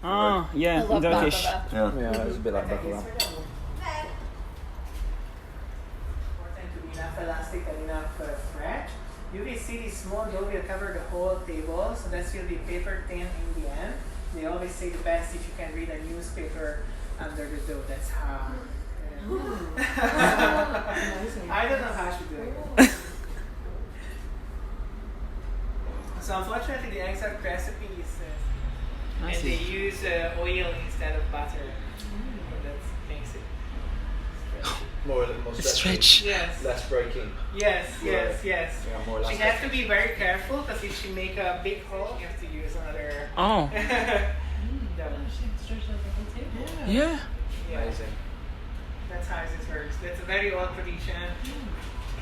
Ah, yeah, I love Turkish. baklava. Yeah, it's a bit like baklava. Important to be enough elastic and enough stretch. You will see this small dough will cover the whole table, so that will be paper thin in the end. They always say the best if you can read a newspaper under the dough. That's how. I don't know how to do it. So unfortunately, the exact recipe is, and they use oil instead of butter. So that makes it stretchy. More Stretch. Yes. less breaking. Yes. Yeah, more She elastic. has to be very careful because if she make a big hole, you have to use another. Oh, yeah. Amazing. That's how this works. That's a very old tradition.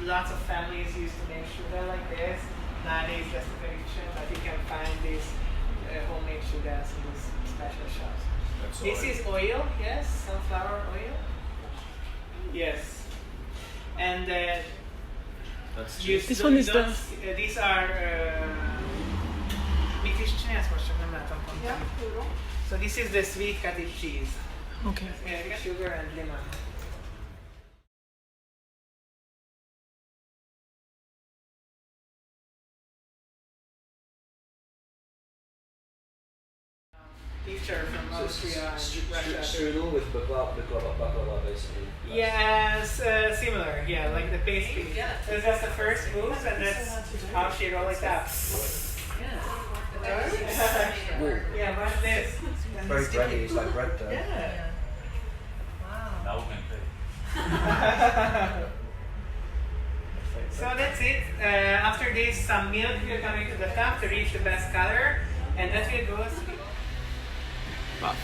Lots of families used to make sugar like this. Nowadays, that's a tradition, but you can find these homemade sugars in these special shops. This is oil, yes, sunflower oil. Yes. And This one is the- these are mit is csinálsz most, csak nem látom pontosan. So this is the sweet cottage cheese. Okay. Sugar and lemon. Teacher from Austria and Russia. Strudel with baklava basically. Yes, similar, yeah, like the pastry. So that's the first move, and that's how she roll it up. Yeah, watch this. Very bready, it's like bread dough. Yeah. So that's it. After this, some milk will come into the top to reach the best color, and that will go. Wow.